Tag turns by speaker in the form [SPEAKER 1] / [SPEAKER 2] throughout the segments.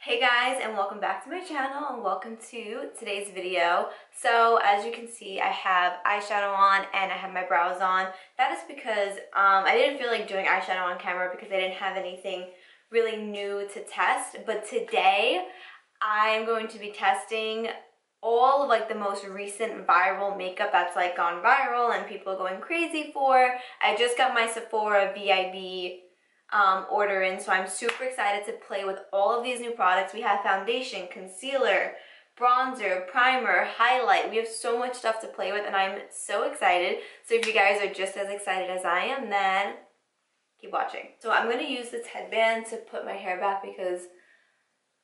[SPEAKER 1] Hey guys, and welcome back to my channel and welcome to today's video. So as you can see, I have eyeshadow on and I have my brows on. That is because I didn't feel like doing eyeshadow on camera because I didn't have anything really new to test. But today I'm going to be testing all of like the most recent viral makeup that's like gone viral and people are going crazy for. I just got my Sephora VIB order in, so I'm super excited to play with all of these new products. We have foundation, concealer, bronzer, primer, highlight. We have so much stuff to play with and I'm so excited. So if you guys are just as excited as I am, then keep watching. So I'm going to use this headband to put my hair back because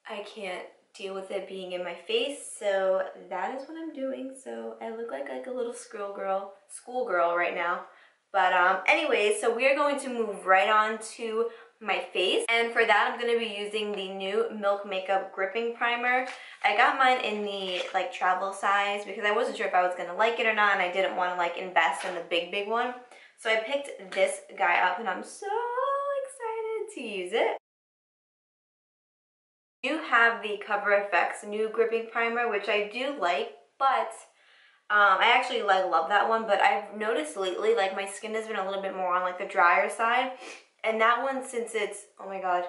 [SPEAKER 1] I can't deal with it being in my face, so that is what I'm doing. So I look like a little schoolgirl right now. But anyways, so we are going to move right on to my face. And for that, I'm going to be using the new Milk Makeup Gripping Primer. I got mine in the like travel size because I wasn't sure if I was going to like it or not, and I didn't want to like invest in the big one. So I picked this guy up and I'm so excited to use it. You have the Cover FX new gripping primer, which I do like, but I actually love that one, but I've noticed lately like my skin has been a little bit more on like the drier side, and that one, since it's, oh my god,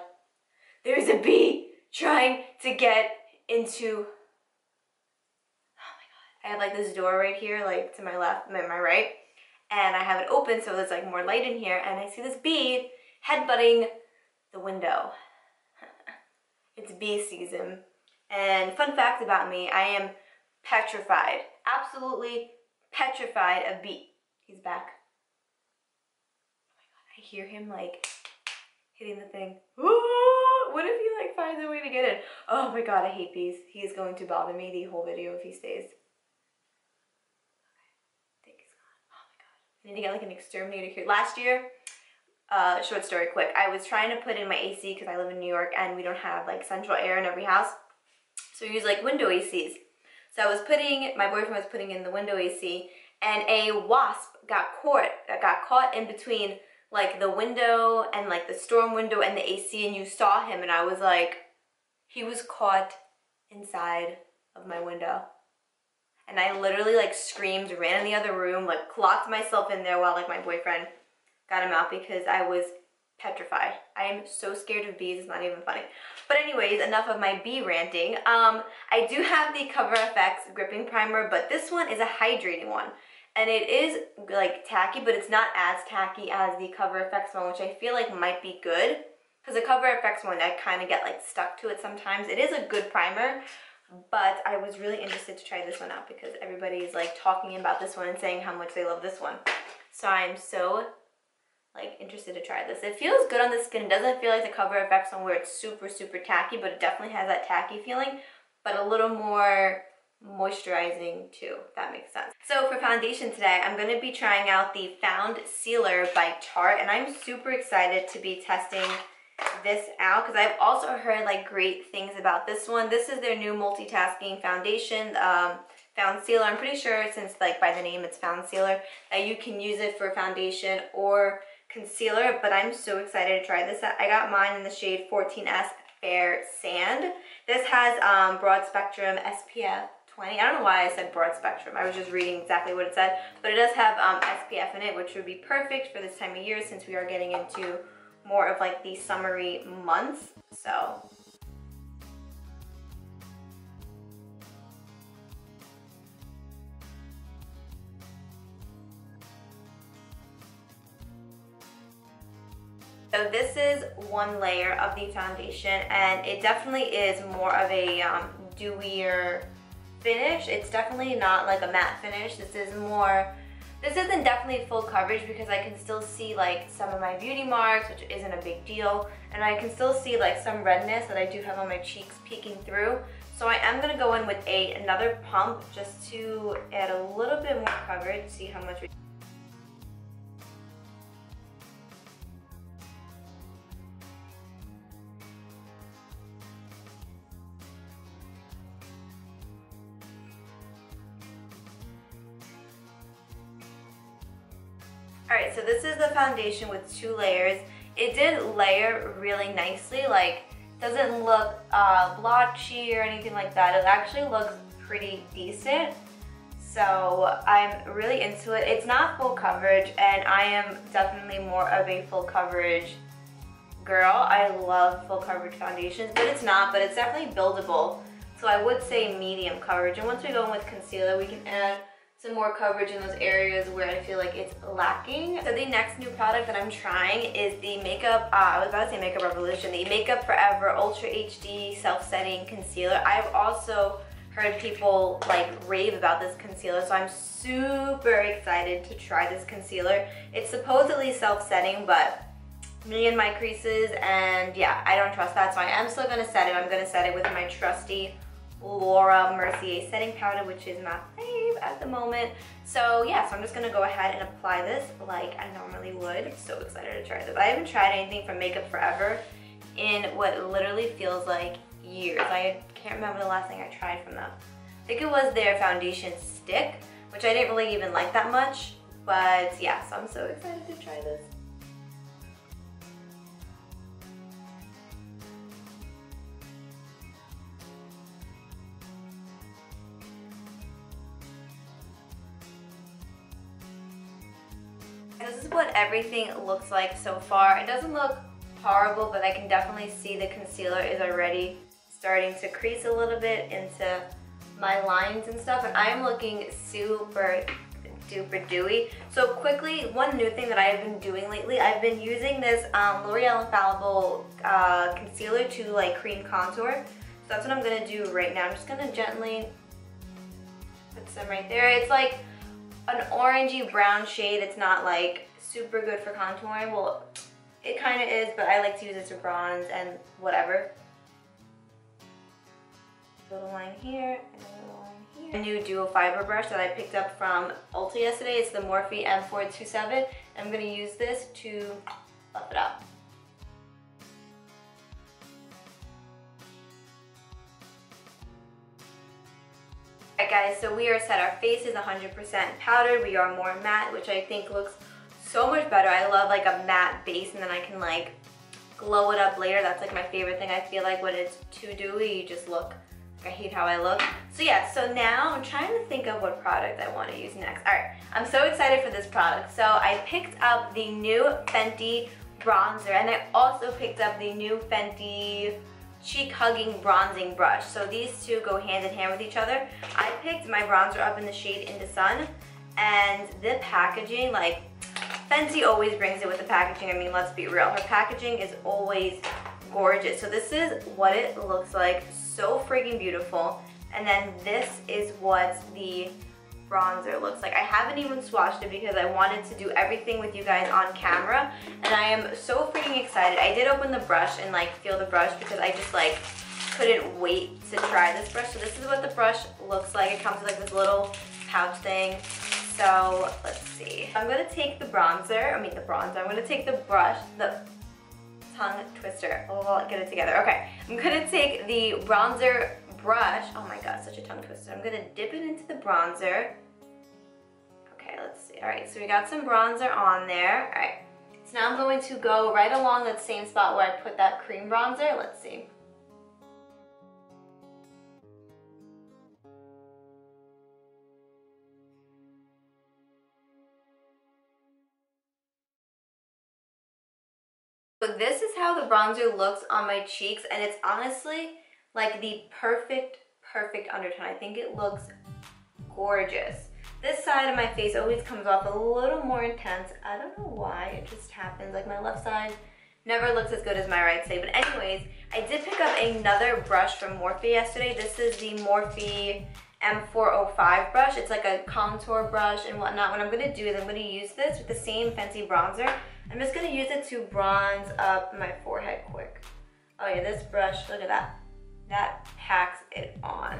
[SPEAKER 1] there's a bee trying to get into, oh my god, I have like this door right here, like to my left, my right, and I have it open so there's like more light in here, and I see this bee headbutting the window. It's bee season. And fun fact about me, I am petrified, absolutely petrified of bee. He's back. Oh my god, I hear him like hitting the thing. Ooh, what if he like finds a way to get in? Oh my god, I hate bees. He is going to bother me the whole video if he stays. Okay, I think he's gone. Oh my god. I need to get like an exterminator here. Last year, short story quick, I was trying to put in my AC because I live in New York and we don't have like central air in every house. So we use like window ACs. So I was my boyfriend was putting in the window AC, and a wasp got caught in between like the window and like the storm window and the AC, and you saw him, and I was like, he was caught inside of my window. And I literally like screamed, ran in the other room, like locked myself in there while like my boyfriend got him out because I was petrified. I am so scared of bees, it's not even funny. But anyways, enough of my bee ranting. I do have the Cover FX gripping primer, but this one is a hydrating one. And it is like tacky, but it's not as tacky as the Cover FX one, which I feel like might be good. Because the Cover FX one, I kind of get like stuck to it sometimes. It is a good primer, but I was really interested to try this one out because everybody is like talking about this one and saying how much they love this one. So I'm so like interested to try this. It feels good on the skin. It doesn't feel like the Cover FX one where it's super tacky, but it definitely has that tacky feeling, but a little more moisturizing too, if that makes sense. So for foundation today, I'm going to be trying out the Founcealer by Tarte, and I'm super excited to be testing this out because I've also heard like great things about this one. This is their new multitasking foundation, Founcealer. I'm pretty sure, since like by the name it's Founcealer, that you can use it for foundation or concealer, but I'm so excited to try this. I got mine in the shade 14S Fair Sand. This has broad spectrum SPF 20. I don't know why I said broad spectrum. I was just reading exactly what it said, but it does have SPF in it, which would be perfect for this time of year since we are getting into more of like the summery months. So So this is one layer of the foundation, and it definitely is more of a dewier finish. It's definitely not like a matte finish. This isn't definitely full coverage because I can still see like some of my beauty marks, which isn't a big deal, and I can still see like some redness that I do have on my cheeks peeking through. So I am gonna go in with another pump just to add a little bit more coverage, see how much we. Alright, so this is the foundation with 2 layers. It did layer really nicely, like doesn't look blotchy or anything like that. It actually looks pretty decent. So I'm really into it. It's not full coverage, and I am definitely more of a full coverage girl. I love full coverage foundations, but it's not, but it's definitely buildable. So I would say medium coverage. And once we go in with concealer, we can add some more coverage in those areas where I feel like it's lacking. So the next new product that I'm trying is the Makeup, I was about to say Makeup Revolution, the Makeup Forever Ultra HD Self-Setting Concealer. I've also heard people like rave about this concealer, so I'm super excited to try this concealer. It's supposedly self-setting, but me and my creases, and yeah, I don't trust that, so I am still gonna set it. I'm gonna set it with my trusty Laura Mercier setting powder, which is my fave at the moment. So yeah, so I'm just gonna go ahead and apply this like I normally would. I'm so excited to try this. I haven't tried anything from Makeup Forever in what literally feels like years. I can't remember the last thing I tried from them. I think it was their foundation stick, which I didn't really even like that much, but yeah, so I'm so excited to try this. This is what everything looks like so far. It doesn't look horrible, but I can definitely see the concealer is already starting to crease a little bit into my lines and stuff, and I am looking super duper dewy. So quickly, one new thing that I have been doing lately, I've been using this L'Oreal Infallible concealer to like cream contour. So that's what I'm gonna do right now. I'm just gonna gently put some right there. It's like an orangey brown shade. It's not like super good for contouring. Well, it kind of is, but I like to use it to bronze and whatever. A little line here and a little line here. A new dual fiber brush that I picked up from Ulta yesterday. It's the Morphe M427. I'm going to use this to buff it up. Alright guys, so we are set. Our face is 100% powdered. We are more matte, which I think looks so much better. I love like a matte base, and then I can like glow it up later. That's like my favorite thing. I feel like when it's too dewy, you just look, I hate how I look. So yeah, so now I'm trying to think of what product I want to use next. Alright, I'm so excited for this product. So I picked up the new Fenty bronzer, and I also picked up the new Fenty Cheek Hugging bronzing brush. So these two go hand in hand with each other. I picked my bronzer up in the shade In the Sun, and the packaging, like, Fenty always brings it with the packaging. I mean, let's be real. Her packaging is always gorgeous. So this is what it looks like. So freaking beautiful. And then this is what the bronzer looks like. I haven't even swatched it because I wanted to do everything with you guys on camera, and I am so freaking excited. I did open the brush and like feel the brush because I just like couldn't wait to try this brush. So this is what the brush looks like. It comes with like this little pouch thing. So let's see. I'm gonna take the bronzer, I'm gonna take the brush, the tongue twister. Oh, I'll get it together. Okay, I'm gonna take the bronzer brush. Oh my god, such a tongue twister. I'm gonna dip it into the bronzer. Okay, let's see. All right, so we got some bronzer on there. All right, so now I'm going to go right along that same spot where I put that cream bronzer. Let's see. So this is how the bronzer looks on my cheeks, and it's honestly like the perfect undertone. I think it looks gorgeous. This side of my face always comes off a little more intense. I don't know why, it just happens. Like my left side never looks as good as my right side. But anyways, I did pick up another brush from Morphe yesterday. This is the Morphe M405 brush. It's like a contour brush and whatnot. What I'm gonna do is I'm gonna use this with the same Fenty bronzer. I'm just gonna use it to bronze up my forehead quick. Oh yeah, this brush, look at that. That packs it on.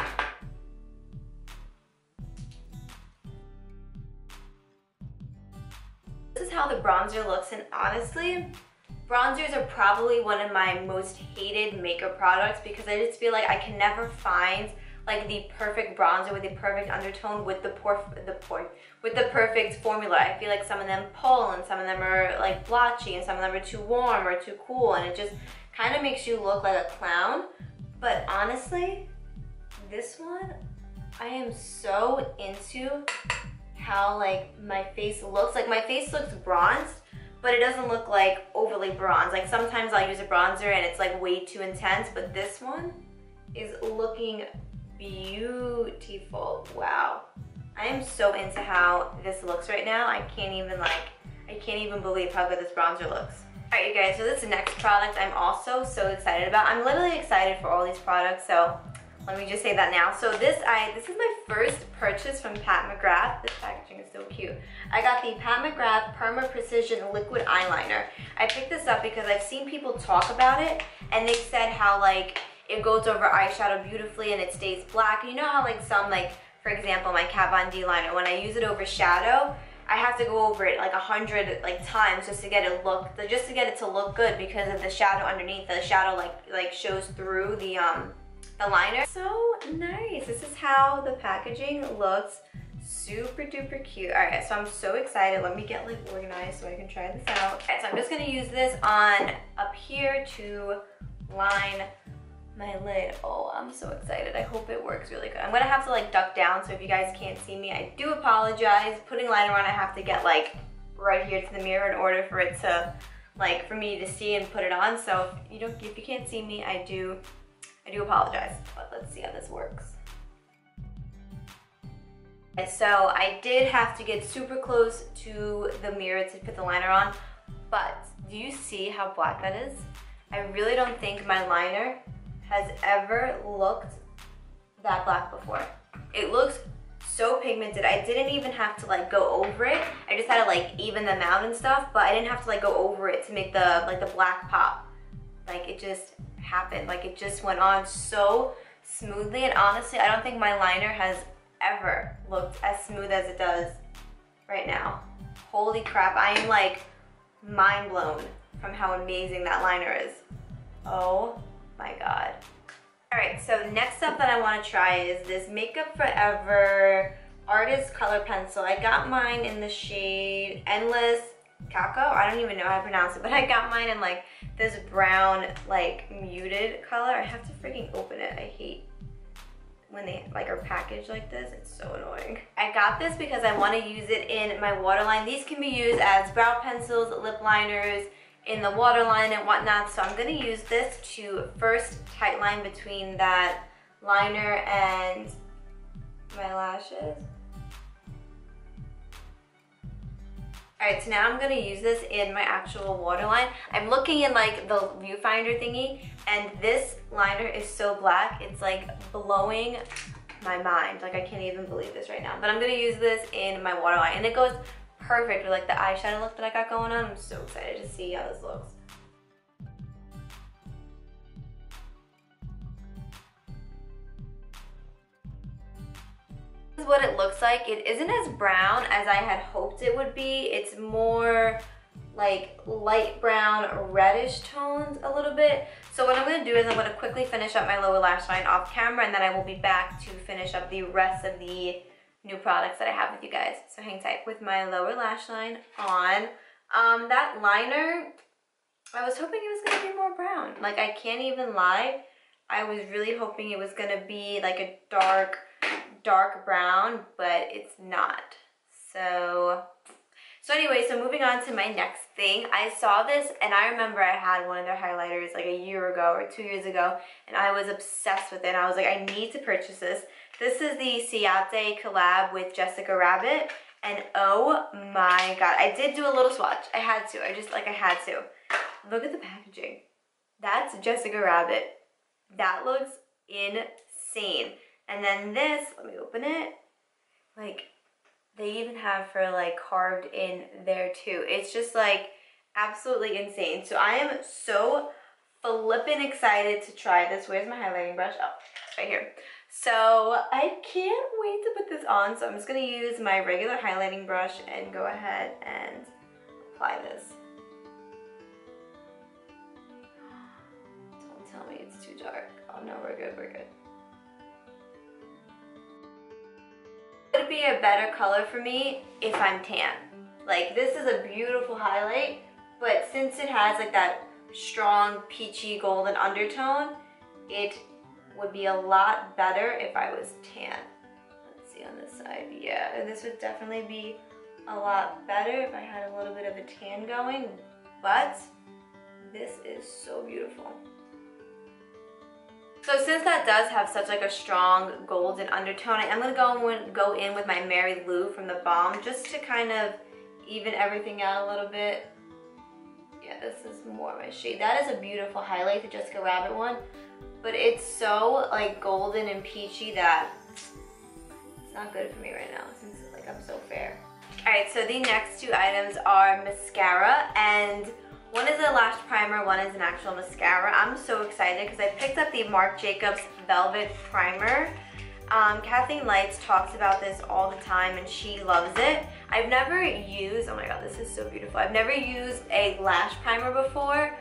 [SPEAKER 1] This is how the bronzer looks, and honestly, bronzers are probably one of my most hated makeup products because I just feel like I can never find like the perfect bronzer with the perfect undertone with the perfect formula. I feel like some of them pull and some of them are like blotchy and some of them are too warm or too cool, and it just kind of makes you look like a clown. But honestly, this one, I am so into how like my face looks. Like my face looks bronzed, but it doesn't look like overly bronzed. Like sometimes I'll use a bronzer and it's like way too intense, but this one is looking beautiful. Wow. I am so into how this looks right now. I can't even believe how good this bronzer looks. All right, you guys, so this next product I'm also so excited about. I'm literally excited for all these products, so let me just say that now. So this is my first purchase from Mcgrath. This packaging is so cute. I got the Mcgrath Perma Precision Liquid Eyeliner. I picked this up because I've seen people talk about it, and they said how like it goes over eyeshadow beautifully and it stays black. You know how like some, like for example, my Kat Von D liner, when I use it over shadow, I have to go over it like 100 like times just to get it to look good because of the shadow underneath. The shadow like shows through the liner. So nice. This is how the packaging looks. Super duper cute. All right, so I'm so excited. Let me get like organized so I can try this out. All right, so I'm just gonna use this on up here to line my lid. Oh, I'm so excited. I hope it works really good. I'm gonna have to like duck down, so if you guys can't see me, I do apologize. Putting liner on, I have to get like right here to the mirror in order for it to like, for me to see and put it on. So if you can't see me, I do apologize, but let's see how this works. So I did have to get super close to the mirror to put the liner on, but do you see how black that is? I really don't think my liner has ever looked that black before. It looks so pigmented. I didn't even have to like go over it. I just had to like even them out and stuff, but I didn't have to like go over it to make the black pop. Like it just happened. Like it just went on so smoothly, and honestly, I don't think my liner has ever looked as smooth as it does right now. Holy crap, I am like mind blown from how amazing that liner is. Oh my god. Alright, so next up that I want to try is this Makeup Forever Artist Color Pencil. I got mine in the shade Endless Kako. I don't even know how to pronounce it, but I got mine in like this brown, like muted color. I have to freaking open it. I hate when they like are packaged like this. It's so annoying. I got this because I want to use it in my waterline. These can be used as brow pencils, lip liners, in the waterline and whatnot. So I'm going to use this to first tight line between that liner and my lashes. Alright, so now I'm going to use this in my actual waterline. I'm looking in like the viewfinder thingy, and this liner is so black, it's like blowing my mind. Like I can't even believe this right now. But I'm going to use this in my waterline, and it goes perfect with like the eyeshadow look that I got going on. I'm so excited to see how this looks. This is what it looks like. It isn't as brown as I had hoped it would be. It's more like light brown, reddish tones a little bit. So what I'm going to do is I'm going to quickly finish up my lower lash line off camera, and then I will be back to finish up the rest of the new products that I have with you guys. So hang tight. With my lower lash line on, that liner, I was hoping it was going to be more brown. Like I can't even lie, I was really hoping it was going to be like a dark brown, but it's not. So anyway, so moving on to my next thing. I saw this, and I remember I had one of their highlighters like a year ago or 2 years ago, and I was obsessed with it. And I was like, I need to purchase this. This is the Ciate collab with Jessica Rabbit, and oh my god, I did do a little swatch. I had to. I had to. Look at the packaging. That's Jessica Rabbit. That looks insane. And then this, let me open it. Like, they even have her like carved in there too. It's just like absolutely insane. So I am so flippin' excited to try this. Where's my highlighting brush? Oh, it's right here. So I can't wait to put this on. So I'm just gonna use my regular highlighting brush and go ahead and apply this. Don't tell me it's too dark. Oh no, we're good, we're good. It would be a better color for me if I'm tan. Like this is a beautiful highlight, but since it has like that strong peachy golden undertone, it would be a lot better if I was tan. Let's see on this side. Yeah, this would definitely be a lot better if I had a little bit of a tan going, but this is so beautiful. So since that does have such like a strong golden undertone, I'm gonna go in with my Mary Lou from the Balm just to kind of even everything out a little bit. Yeah, this is more my shade. That is a beautiful highlight, the Jessica Rabbit one, but it's so like golden and peachy that it's not good for me right now since like I'm so fair. All right, so the next two items are mascara, and one is a lash primer, one is an actual mascara. I'm so excited because I picked up the Marc Jacobs Velvet Primer. Kathleen Lights talks about this all the time and she loves it. I've never used, oh my god, this is so beautiful. I've never used a lash primer before,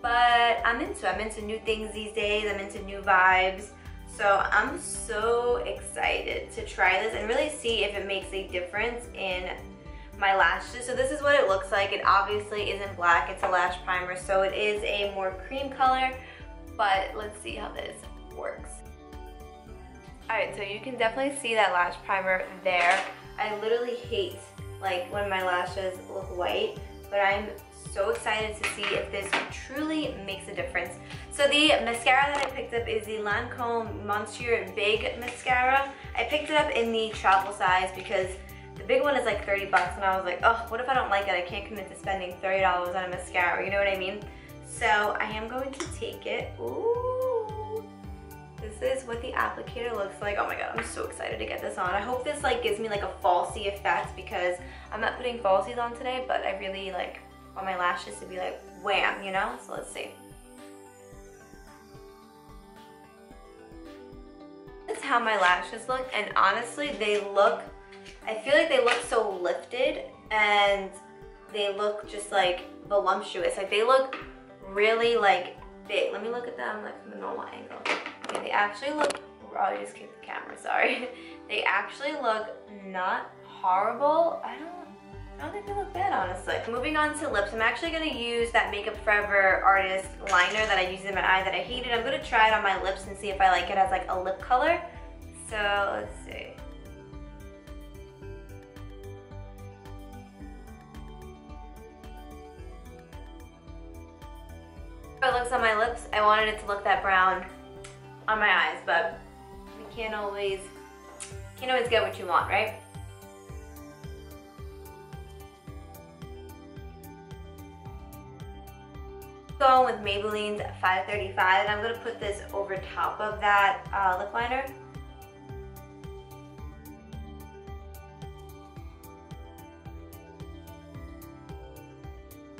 [SPEAKER 1] but I'm into new things these days. I'm into new vibes. So I'm so excited to try this and really see if it makes a difference in my lashes. So this is what it looks like. It obviously isn't black, it's a lash primer, so it is a more cream color, but let's see how this works. Alright, so you can definitely see that lash primer there. I literally hate like when my lashes look white, but I'm so excited to see if this truly makes a difference. So the mascara that I picked up is the Lancome Monsieur Big mascara. I picked it up in the travel size because the big one is like 30 bucks and I was like, oh, what if I don't like it? I can't commit to spending $30 on a mascara, you know what I mean? So I am going to take it. Ooh. This is what the applicator looks like. Oh my god, I'm so excited to get this on. I hope this like gives me like a falsy effect because I'm not putting falsies on today, but I really like want my lashes to be like wham, you know? So let's see. This is how my lashes look, and honestly, they look, I feel like they look so lifted and they look just like voluptuous. Like they look really like big. Let me look at them like from a normal angle. Okay, they actually look, oh, I just kicked the camera, sorry. They actually look not horrible. I don't think they look bad, honestly. Moving on to lips, I'm actually gonna use that Makeup Forever Artist liner that I used in my eye that I hated. I'm gonna try it on my lips and see if I like it as like a lip color. So let's see. It looks on my lips. I wanted it to look that brown on my eyes, but you can't always get what you want, right? Going with Maybelline's 535, and I'm gonna put this over top of that lip liner.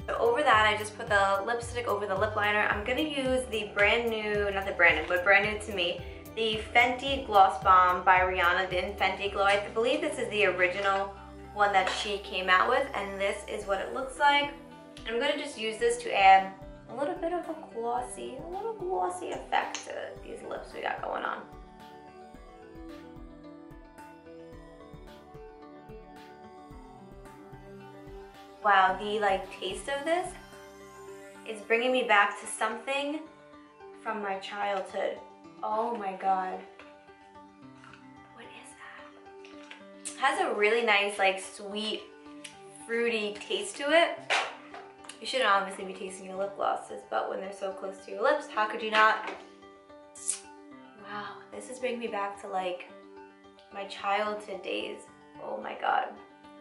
[SPEAKER 1] So over that, I just put the lipstick over the lip liner. I'm gonna use the brand new, not the brand new, but brand new to me, the Fenty Gloss Bomb by Rihanna, the Fenty Glow. I believe this is the original one that she came out with, and this is what it looks like. I'm gonna just use this to add a little bit of a glossy effect to these lips we got going on. Wow, the like taste of this is bringing me back to something from my childhood. Oh my god. What is that? It has a really nice like sweet, fruity taste to it. You shouldn't obviously be tasting your lip glosses, but when they're so close to your lips, how could you not? Wow, this is bringing me back to like my childhood days. Oh my god.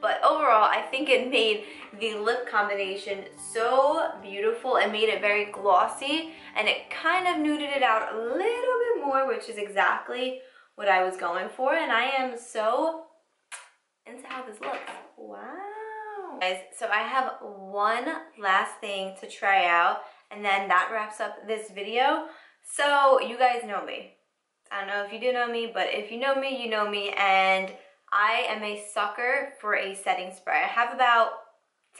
[SPEAKER 1] But overall, I think it made the lip combination so beautiful. It made it very glossy, and it kind of nuded it out a little bit more, which is exactly what I was going for. And I am so into how this looks. Wow. Guys, so I have one last thing to try out, and then that wraps up this video. So you guys know me. I don't know if you do know me, but if you know me, you know me, and I am a sucker for a setting spray. I have about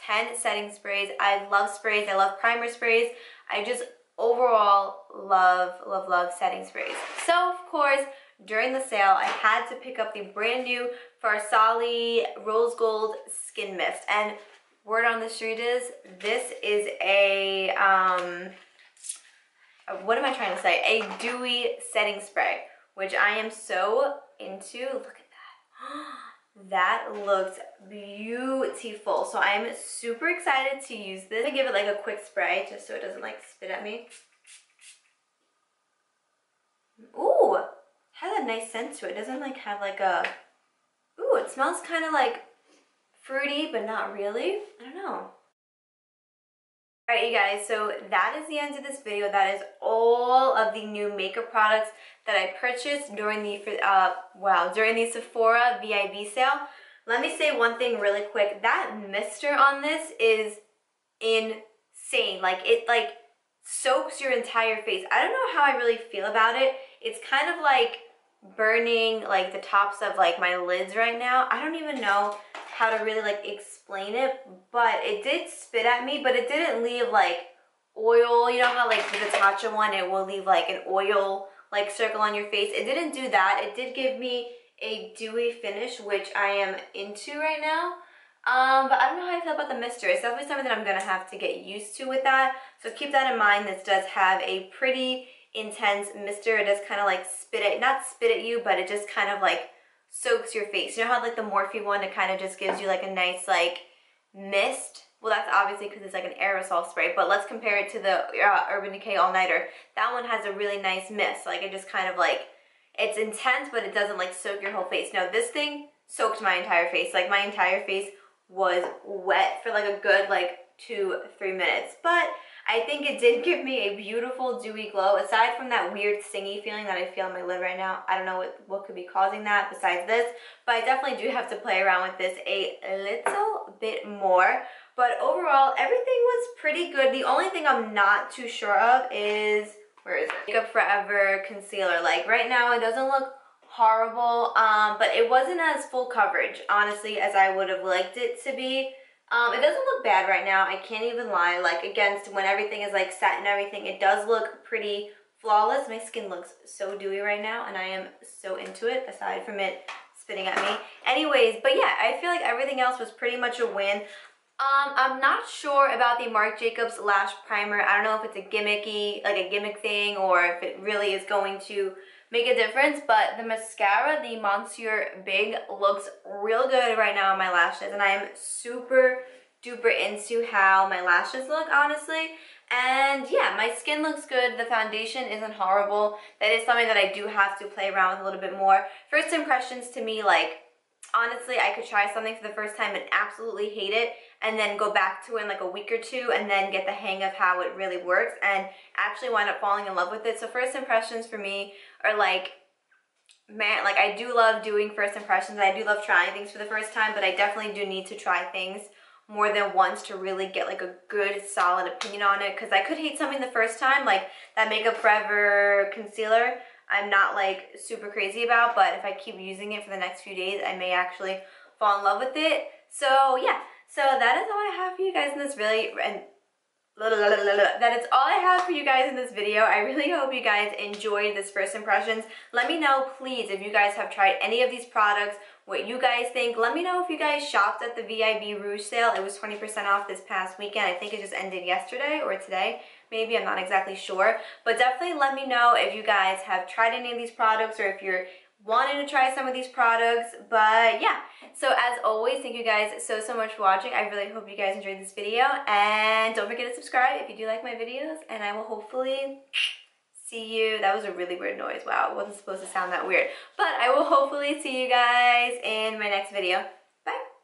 [SPEAKER 1] 10 setting sprays. I love sprays. I love primer sprays. I just overall love setting sprays. So of course, during the sale, I had to pick up the brand new FARSALI Rose Gold Skin Mist. And word on the street is this is a, what am I trying to say? A dewy setting spray, which I am so into. Look at that. That looks beautiful. So I'm super excited to use this. I'm gonna give it like a quick spray just so it doesn't like spit at me. Ooh, has a nice scent to it. It doesn't like have like a, ooh, it smells kind of like fruity, but not really. I don't know. Alright, you guys, so that is the end of this video. That is all of the new makeup products that I purchased during the during the Sephora VIB sale. Let me say one thing really quick. That mister on this is insane. Like, it like soaks your entire face. I don't know how I really feel about it. It's kind of like burning like the tops of like my lids right now. I don't even know how to really like explain it, but it did spit at me, but it didn't leave like oil. You know how like with the Tatcha one, it will leave like an oil like circle on your face. It didn't do that. It did give me a dewy finish, which I am into right now. But I don't know how I feel about the mister. It's definitely something that I'm gonna have to get used to with that. So keep that in mind. This does have a pretty intense mister. It does kind of like not spit at you, but it just kind of like soaks your face. You know how like the Morphe one, it kind of just gives you like a nice like mist? Well, that's obviously because it's like an aerosol spray, but let's compare it to the Urban Decay All Nighter. That one has a really nice mist. Like, it just kind of like, it's intense, but it doesn't like soak your whole face. Now this thing soaked my entire face. Like, my entire face was wet for like a good like 2-3 minutes, but I think it did give me a beautiful dewy glow. Aside from that weird stingy feeling that I feel on my lid right now, I don't know what could be causing that besides this, but I definitely do have to play around with this a little bit more. But overall, everything was pretty good. The only thing I'm not too sure of is, where is it? Makeup Forever concealer. Like, right now it doesn't look horrible, but it wasn't as full coverage, honestly, as I would have liked it to be. It doesn't look bad right now, I can't even lie. Like, against when everything is like set and everything, it does look pretty flawless. My skin looks so dewy right now, and I am so into it, aside from it spitting at me. Anyways, but yeah, I feel like everything else was pretty much a win. I'm not sure about the Marc Jacobs lash primer. I don't know if it's a gimmick thing, or if it really is going to make a difference, but the mascara, the Monsieur Big, looks real good right now on my lashes, and I am super duper into how my lashes look, honestly. And yeah, my skin looks good. The foundation isn't horrible. That is something that I do have to play around with a little bit more. First impressions to me, like, honestly, I could try something for the first time and absolutely hate it, and then go back to it in like a week or two and then get the hang of how it really works and actually wind up falling in love with it. So first impressions for me are like, man, like, I do love doing first impressions. I do love trying things for the first time, but I definitely do need to try things more than once to really get like a good solid opinion on it, because I could hate something the first time, like that Makeup Forever concealer. I'm not like super crazy about, but if I keep using it for the next few days, I may actually fall in love with it. So yeah, so that is all I have for you guys in this that is all I have for you guys in this video. I really hope you guys enjoyed this first impressions. Let me know, please, if you guys have tried any of these products, what you guys think. Let me know if you guys shopped at the VIB Rouge sale. It was 20% off this past weekend. I think it just ended yesterday or today. Maybe, I'm not exactly sure. But definitely let me know if you guys have tried any of these products, or if you're wanting to try some of these products. But yeah, so as always, thank you guys so much for watching. I really hope you guys enjoyed this video, and don't forget to subscribe if you do like my videos, and I will hopefully see you. That was a really weird noise. Wow, it wasn't supposed to sound that weird, but I will hopefully see you guys in my next video.